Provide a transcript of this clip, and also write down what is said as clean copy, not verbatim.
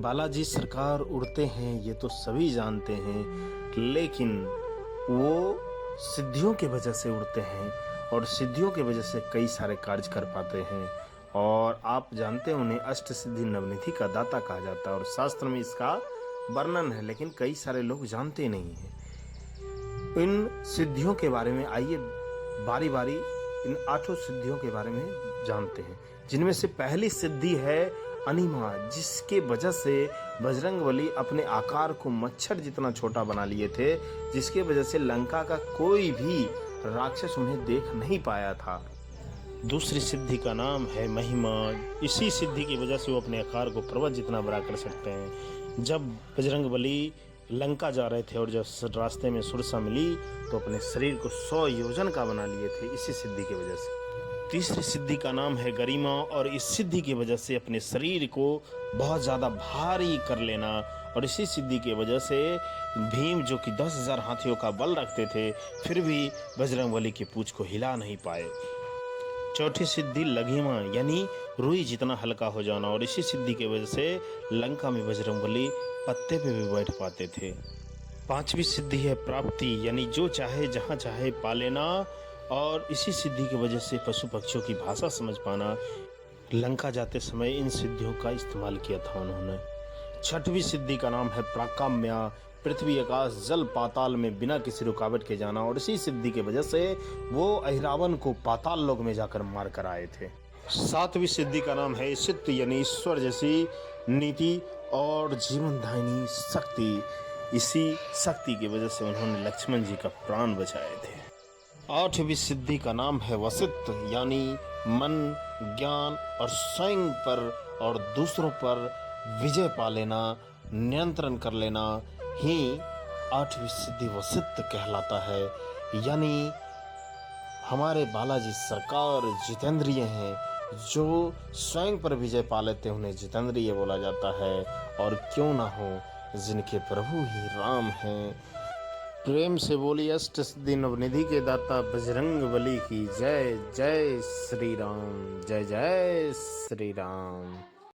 बालाजी सरकार उड़ते हैं ये तो सभी जानते हैं, लेकिन वो सिद्धियों की वजह से उड़ते हैं और सिद्धियों की वजह से कई सारे कार्य कर पाते हैं। और आप जानते हैं उन्हें अष्ट सिद्धि नवनिधि का दाता कहा जाता है और शास्त्र में इसका वर्णन है, लेकिन कई सारे लोग जानते नहीं हैं। इन सिद्धियों के बारे में आइए बारी बारी इन 8 सिद्धियों के बारे में जानते हैं, जिनमें से पहली सिद्धि है अनिमा, जिसके वजह से बजरंगबली अपने आकार को मच्छर जितना छोटा बना लिए थे, जिसके वजह से लंका का कोई भी राक्षस उन्हें देख नहीं पाया था। दूसरी सिद्धि का नाम है महिमा। इसी सिद्धि की वजह से वो अपने आकार को पर्वत जितना बड़ा कर सकते हैं। जब बजरंगबली लंका जा रहे थे और जब रास्ते में सुरसा मिली तो अपने शरीर को 100 योजन का बना लिए थे, इसी सिद्धि की वजह से। तीसरी सिद्धि का नाम है गरिमा और इस सिद्धि की वजह से अपने शरीर को बहुत ज़्यादा भारी कर लेना, और इसी सिद्धि की वजह से भीम जो कि 10,000 हाथियों का बल रखते थे फिर भी बजरंगबली की पूंछ को हिला नहीं पाए। चौथी सिद्धि लघिमा यानी रुई जितना हल्का हो जाना, और इसी सिद्धि की वजह से लंका में बजरंगबली पत्ते पे भी बैठ पाते थे। पांचवी सिद्धि है प्राप्ति यानी जो चाहे जहाँ चाहे पा लेना, और इसी सिद्धि की वजह से पशु पक्षियों की भाषा समझ पाना। लंका जाते समय इन सिद्धियों का इस्तेमाल किया था उन्होंने। छठवीं सिद्धि का नाम है प्राकाम्या, पृथ्वी आकाश जल पाताल में बिना किसी रुकावट के जाना, और इसी सिद्धि की वजह से वो अहिरावण को पाताल लोक में जाकर मार कर आए थे। सातवीं सिद्धि का नाम है ईशित यानी ईश्वर जैसी नीति और जीवनदायिनी शक्ति। इसी शक्ति की वजह से उन्होंने लक्ष्मण जी का प्राण बचाए थे। आठवीं सिद्धि का नाम है वसित यानी मन, ज्ञान और स्वयं पर और दूसरों पर विजय पा लेना, नियंत्रण कर लेना ही आठवीं सिद्धि वसित कहलाता है। यानी हमारे बालाजी सरकार जितेंद्रिय हैं, जो स्वयं पर विजय पा लेते हैं उन्हें जितेंद्रिय बोला जाता है। और क्यों ना हो, जिनके प्रभु ही राम हैं। प्रेम से बोली अष्ट सिद्धि नवनिधि के दाता बजरंगबली की जय। जय श्री राम, जय जय श्री राम।